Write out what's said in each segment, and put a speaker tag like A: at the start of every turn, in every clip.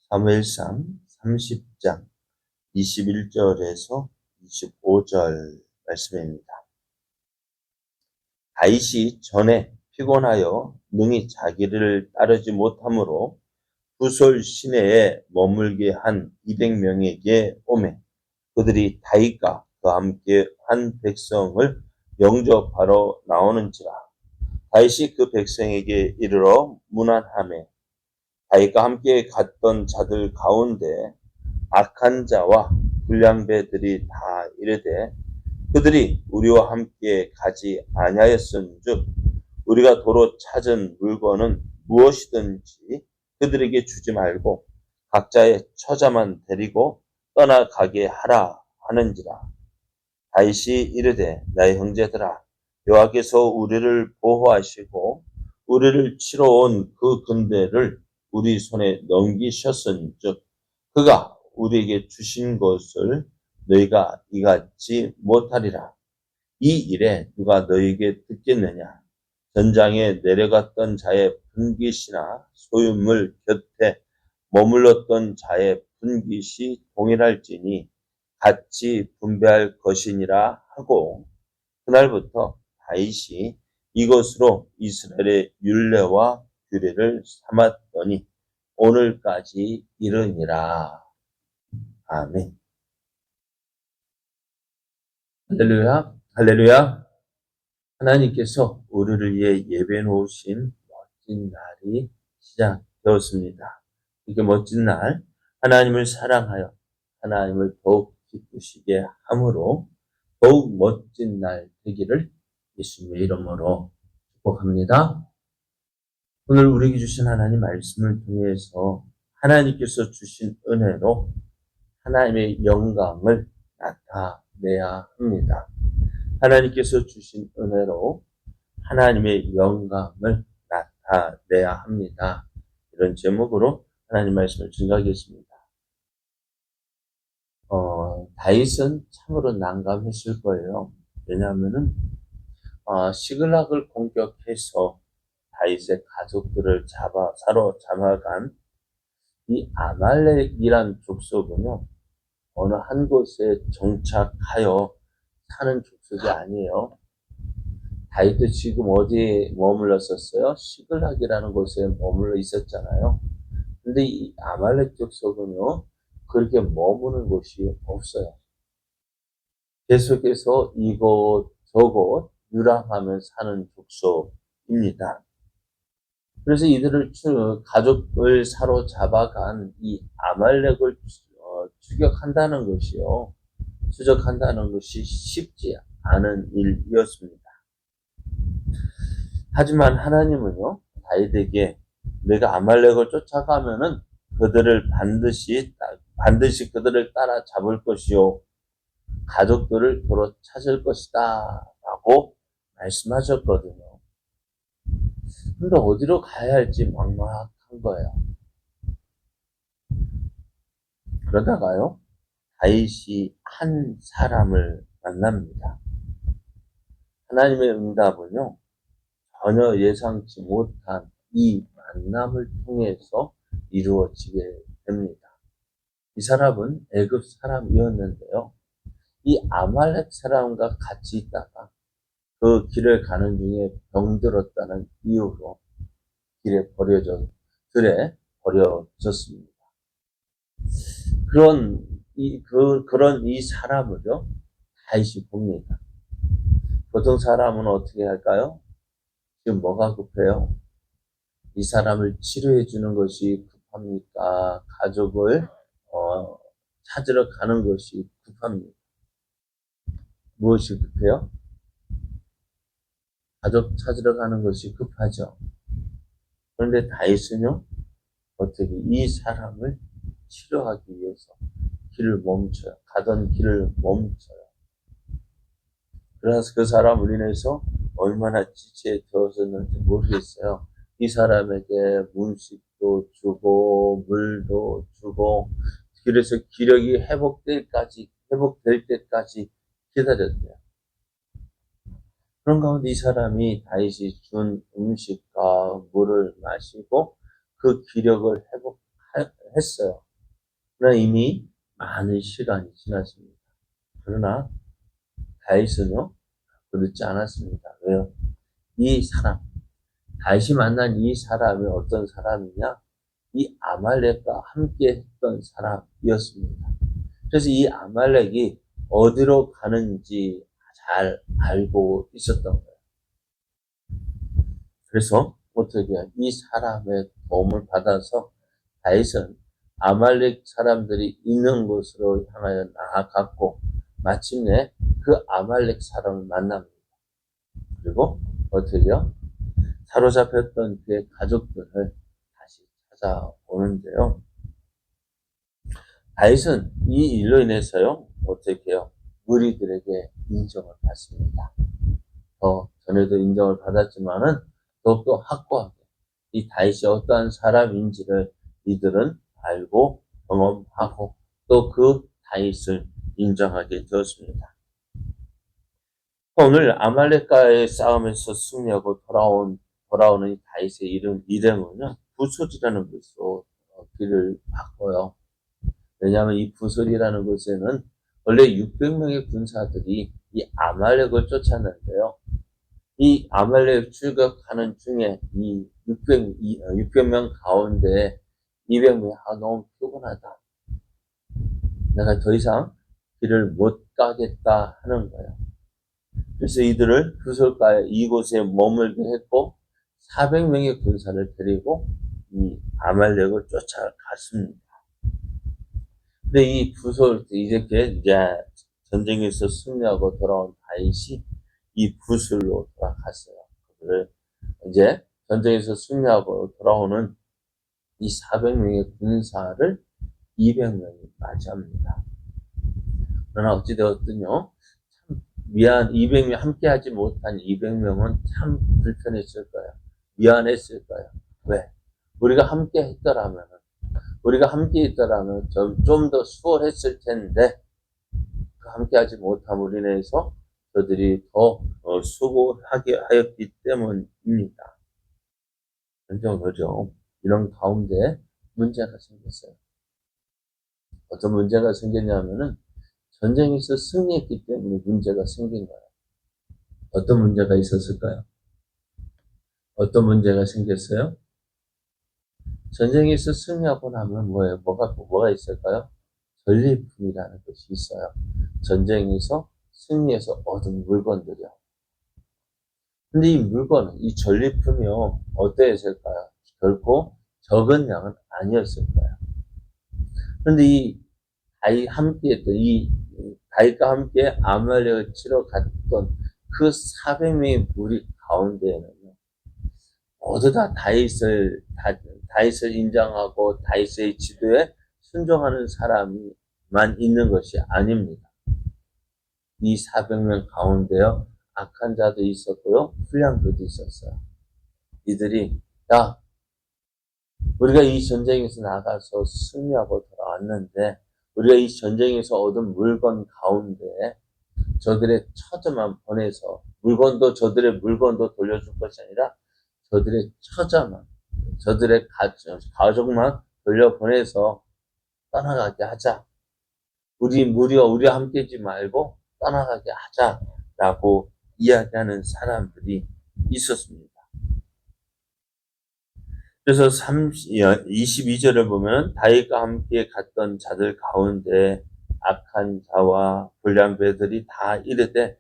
A: 사무엘상 30장 21절에서 25절 말씀입니다. 다윗이 전에 피곤하여 능히 자기를 따르지 못하므로 부솔 시내에 머물게 한 200명에게 오매 그들이 다윗과 그와 함께 한 백성을 영접하러 나오는지라. 다윗이 그 백성에게 이르러 문안하매 다윗과 함께 갔던 자들 가운데 악한 자와 불량배들이 다 이르되 그들이 우리와 함께 가지 아니하였은즉 우리가 도로 찾은 물건은 무엇이든지 그들에게 주지 말고 각자의 처자만 데리고 떠나가게 하라 하는지라. 다윗이 이르되 나의 형제들아 여호와께서 우리를 보호하시고 우리를 치러 온 그 군대를 우리 손에 넘기셨은즉 그가 우리에게 주신 것을 너희가 이같이 못하리라. 이 일에 누가 너희에게 듣겠느냐? 전장에 내려갔던 자의 분깃이나 소유물 곁에 머물렀던 자의 분깃이 동일할지니 같이 분배할 것이니라 하고 그날부터 다윗이 이것으로 이스라엘의 율례와 규례를 삼았더니 오늘까지 이르니라. 아멘. 할렐루야, 할렐루야. 하나님께서 우리를 위해 예배해 놓으신 멋진 날이 시작되었습니다. 이렇게 멋진 날, 하나님을 사랑하여 하나님을 더욱 기쁘시게 함으로 더욱 멋진 날 되기를 예수님의 이름으로 축복합니다. 오늘 우리에게 주신 하나님 말씀을 통해서 하나님께서 주신 은혜로 하나님의 영광을 나타내야 합니다. 하나님께서 주신 은혜로 하나님의 영광을 나타내야 합니다. 이런 제목으로 하나님 말씀을 증거하겠습니다. 다윗은 참으로 난감했을 거예요. 왜냐하면은 시글락을 공격해서 다윗의 가족들을 사로잡아간 이 아말렉이란 족속은요, 어느 한 곳에 정착하여 사는 족속이 아니에요. 다윗도 지금 어디에 머물렀었어요? 시글락이라는 곳에 머물러 있었잖아요. 근데 이 아말렉 족속은요, 그렇게 머무는 곳이 없어요. 계속해서 이곳 저곳 유랑하며 사는 족속입니다. 그래서 이들을 가족을 사로잡아간 이 아말렉을 추격한다는 것이요, 추적한다는 것이 쉽지 않은 일이었습니다. 하지만 하나님은요, 다윗에게 내가 아말렉을 쫓아가면은 그들을 반드시 그들을 따라 잡을 것이요, 가족들을 도로 찾을 것이다 라고 말씀하셨거든요. 근데 어디로 가야 할지 막막한 거예요. 그러다가요, 다윗이 한 사람을 만납니다. 하나님의 응답은요, 전혀 예상치 못한 이 만남을 통해서 이루어지게 됩니다. 이 사람은 애굽 사람이었는데요, 이 아말렉 사람과 같이 있다가 그 길을 가는 중에 병들었다는 이유로 들에 버려졌습니다. 그런 이 사람을요, 다윗이 봅니다. 보통 사람은 어떻게 할까요? 지금 뭐가 급해요? 이 사람을 치료해 주는 것이 급합니까? 가족을 찾으러 가는 것이 급합니까? 무엇이 급해요? 가족 찾으러 가는 것이 급하죠. 그런데 다윗은요, 어떻게 이 사람을 치료하기 위해서 가던 길을 멈춰요. 그래서 그 사람을 인해서 얼마나 지체에 들어섰는지 모르겠어요. 이 사람에게 문식도 주고 물도 주고, 그래서 기력이 회복될 때까지 기다렸대요. 그런 가운데 이 사람이 다윗이 준 음식과 물을 마시고 그 기력을 했어요. 그러나 이미 많은 시간이 지났습니다. 그러나 다윗은요, 그렇지 않았습니다. 왜요? 이 사람, 다윗이 만난 이 사람이 어떤 사람이냐? 이 아말렉과 함께 했던 사람이었습니다. 그래서 이 아말렉이 어디로 가는지 잘 알고 있었던 거예요. 그래서 어떻게 이 사람의 도움을 받아서 다윗은 아말렉 사람들이 있는 곳으로 향하여 나아갔고 마침내 그 아말렉 사람을 만납니다. 그리고 어떻게요? 사로잡혔던 그의 가족들을 다시 찾아오는데요. 다윗은 이 일로 인해서요, 어떻게 해요? 무리들에게 인정을 받습니다. 전에도 인정을 받았지만은 더욱더 확고하게 이 다윗이 어떠한 사람인지를 이들은 알고 경험하고 또 그 다윗을 인정하게 되었습니다. 오늘 아말렉과의 싸움에서 승리하고 돌아오는 이 다윗의 일행은요, 부솔이라는 것으로 길을 바꿔요. 왜냐하면 이 부솔이라는 곳에는 원래 600명의 군사들이 이 아말렉을 쫓았는데요. 이 아말렉 출격하는 중에 이 600명 가운데 200명이 너무 피곤하다. 내가 더 이상 길을 못 가겠다 하는 거예요. 그래서 이들을 부솔가에 이곳에 머물게 했고 400명의 군사를 데리고 이 아말렉을 쫓아갔습니다. 근데 이 부솔 이제 전쟁에서 승리하고 돌아온 다윗이 이 부솔로 돌아갔어요. 그를 이제 전쟁에서 승리하고 돌아오는 이 400명의 군사를 200명이 맞이합니다. 그러나 어찌되었든요, 참 200명 함께하지 못한 200명은 참 불편했을 거예요. 미안했을 거예요. 왜? 우리가 함께 했더라면 좀 더 수월했을 텐데 그 함께하지 못함으로 인해서 저들이 더 수고하게 하였기 때문입니다. 그죠? 이런 가운데 문제가 생겼어요. 어떤 문제가 생겼냐면은 전쟁에서 승리했기 때문에 문제가 생긴 거예요. 어떤 문제가 있었을까요? 어떤 문제가 생겼어요? 전쟁에서 승리하고 나면 뭐가 있을까요? 전리품이라는 것이 있어요. 전쟁에서 승리해서 얻은 물건들이요. 근데 이 물건, 이 전리품이요, 어떠했을까요? 결코 적은 양은 아니었을 거예요. 그런데 다윗과 함께 아말렉을 치러 갔던 그 400명의 무리 가운데에는요, 모두 다 다윗을 인정하고 다윗의 지도에 순종하는 사람만 있는 것이 아닙니다. 이 400명 가운데요, 악한 자도 있었고요, 불량자도 있었어요. 이들이 우리가 이 전쟁에서 나가서 승리하고 돌아왔는데 우리가 이 전쟁에서 얻은 물건 가운데 저들의 처자만 보내서 저들의 물건도 돌려줄 것이 아니라 저들의 처자만, 저들의 가족만 돌려보내서 떠나가게 하자. 우리와 함께지 말고 떠나가게 하자라고 이야기하는 사람들이 있었습니다. 그래서 22절을 보면 다윗과 함께 갔던 자들 가운데 악한 자와 불량배들이 다 이르되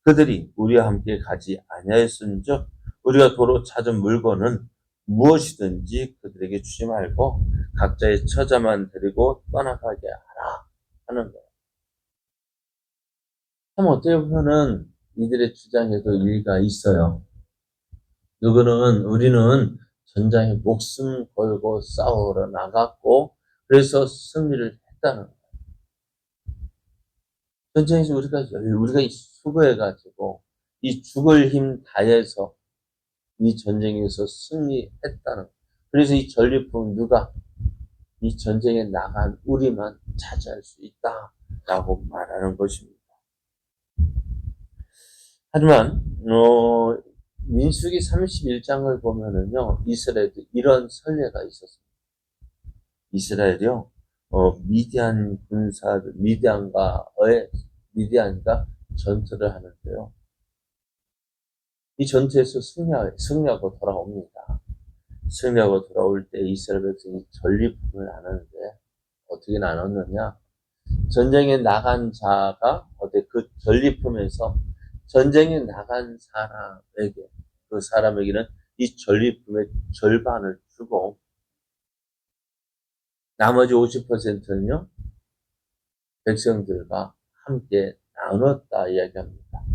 A: 그들이 우리와 함께 가지 아니하였은즉 우리가 도로 찾은 물건은 무엇이든지 그들에게 주지 말고 각자의 처자만 데리고 떠나가게 하라 하는 거예요. 참 어떻게 보면은 이들의 주장에도 일리가 있어요. 우리는 전장에 목숨 걸고 싸우러 나갔고 그래서 승리를 했다는 거예요. 전쟁에서 우리가 수고해가지고 이 죽을 힘 다해서 이 전쟁에서 승리했다는 거예요. 그래서 이 전리품 이 전쟁에 나간 우리만 차지할 수 있다라고 말하는 것입니다. 하지만 민수기 31장을 보면은요, 이스라엘도 이런 선례가 있었습니다. 이스라엘이요, 미디안 군사들, 미디안과 전투를 하는데요. 이 전투에서 승리하고 돌아옵니다. 승리하고 돌아올 때 이스라엘 백성이 전리품을 나누는데 어떻게 나눴느냐? 전쟁에 나간 자가 그 전리품에서 전쟁에 나간 그 사람에게는 이 전리품의 절반을 주고 나머지 50%는요 백성들과 함께 나눴다 이야기합니다.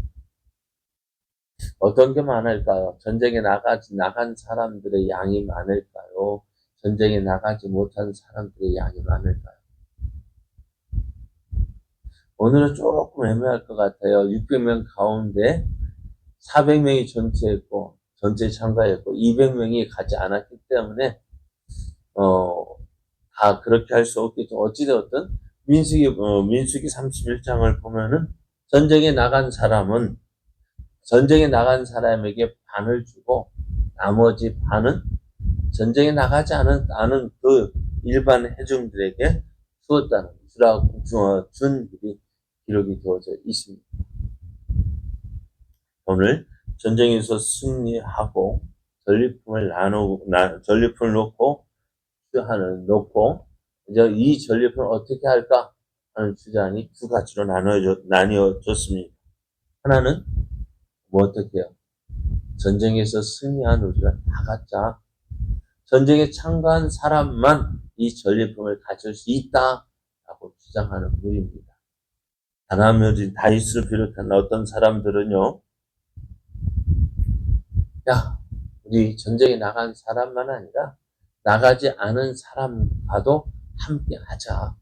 A: 어떤 게 많을까요? 전쟁에 나간 사람들의 양이 많을까요? 전쟁에 나가지 못한 사람들의 양이 많을까요? 오늘은 조금 애매할 것 같아요. 600명 가운데 400명이 전투에 참가했고 200명이 가지 않았기 때문에 다 그렇게 할 수 없겠죠. 어찌되었든 민수기 31장을 보면은 전쟁에 나간 사람에게 반을 주고 나머지 반은 전쟁에 나가지 않은 그 일반 회중들에게 준 일이 기록이 되어져 있습니다. 오늘 전쟁에서 승리하고 전리품을 놓고 이제 이 전리품을 어떻게 할까 하는 주장이 두 가지로 나뉘어졌습니다. 하나는 어떻게 해요? 전쟁에서 승리한 우리가 다 갖자. 전쟁에 참가한 사람만 이 전리품을 가질 수 있다라고 주장하는 무리입니다. 다나멜이 다윗을 비롯한 어떤 사람들은요, 우리 전쟁에 나간 사람만 아니라 나가지 않은 사람과도 함께 하자.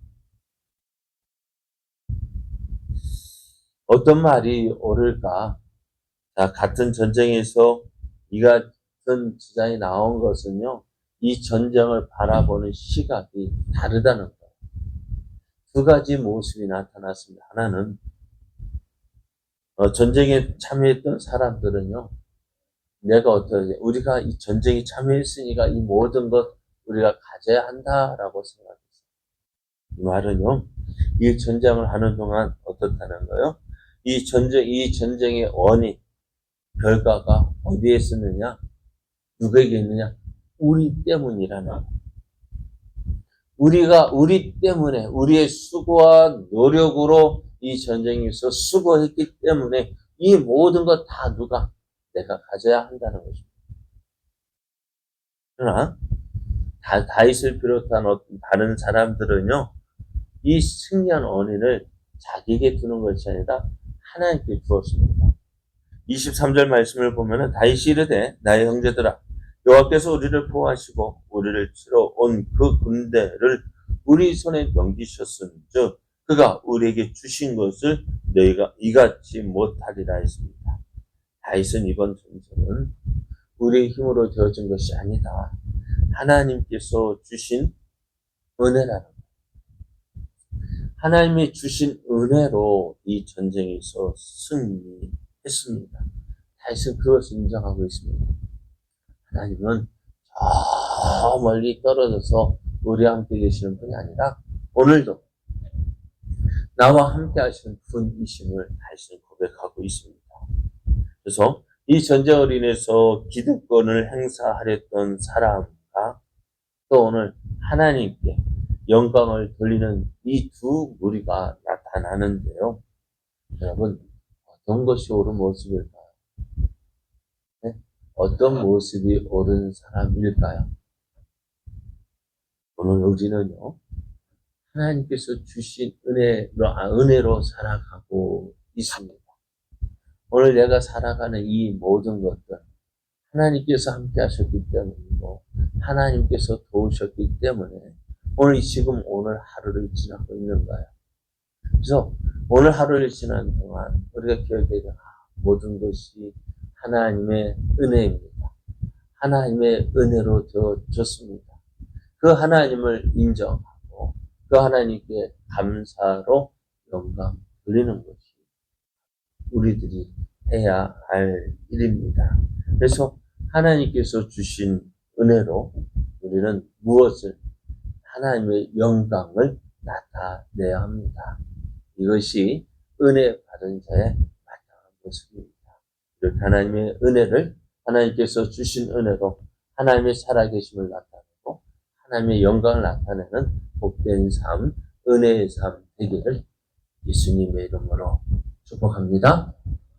A: 어떤 말이 옳을까? 같은 전쟁에서 이 같은 주장이 나온 것은요, 이 전쟁을 바라보는 시각이 다르다는 거예요. 두 가지 모습이 나타났습니다. 하나는 전쟁에 참여했던 사람들은요, 우리가 이 전쟁에 참여했으니까 이 모든 것 우리가 가져야 한다라고 생각했어요. 이 말은요, 이 전쟁을 하는 동안 어떻다는 거예요? 이 전쟁의 원인, 결과가 어디에 있느냐? 누구에게 있느냐? 우리 때문이라는 거예요. 우리 때문에, 우리의 수고와 노력으로 이 전쟁에서 수고했기 때문에 이 모든 것 다 내가 가져야 한다는 것입니다. 그러나 다윗을 비롯한 다른 사람들은요, 이 승리한 원인을 자기에게 두는 것이 아니라 하나님께 주었습니다. 23절 말씀을 보면은 다윗이 이르되 나의 형제들아 여호와께서 우리를 보호하시고 우리를 치러 온 그 군대를 우리 손에 넘기셨은즉 그가 우리에게 주신 것을 너희가 이같이 못하리라 했습니다. 다윗은 이번 전쟁은 우리의 힘으로 되어진 것이 아니다. 하나님께서 주신 은혜라는 거예요. 하나님이 주신 은혜로 이 전쟁에서 승리했습니다. 다윗은 그것을 인정하고 있습니다. 하나님은 저 멀리 떨어져서 우리와 함께 계시는 분이 아니라 오늘도 나와 함께 하시는 분이심을 다윗은 고백하고 있습니다. 그래서 이 전쟁을 인해서 기득권을 행사하렸던 사람과 또 오늘 하나님께 영광을 돌리는 이 두 무리가 나타나는데요. 여러분, 어떤 것이 옳은 모습일까요? 네? 어떤 모습이 옳은 사람일까요? 오늘 우리는요, 하나님께서 주신 은혜로 살아가고 있습니다. 오늘 내가 살아가는 이 모든 것들, 하나님께서 함께 하셨기 때문이고, 하나님께서 도우셨기 때문에, 오늘 하루를 지나고 있는 거예요. 그래서 오늘 하루를 지난 동안 우리가 기억해야 될 모든 것이 하나님의 은혜입니다. 하나님의 은혜로 되어졌습니다. 그 하나님을 인정하고 그 하나님께 감사로 영광 돌리는 것이 우리들이 해야 할 일입니다. 그래서 하나님께서 주신 은혜로 우리는 무엇을 하나님의 영광을 나타내야 합니다. 이것이 은혜 받은 자의 마땅한 모습입니다. 이렇게 하나님의 은혜를 하나님께서 주신 은혜로 하나님의 살아계심을 나타내고 하나님의 영광을 나타내는 복된 삶, 은혜의 삶 되기를 예수님의 이름으로 축복합니다.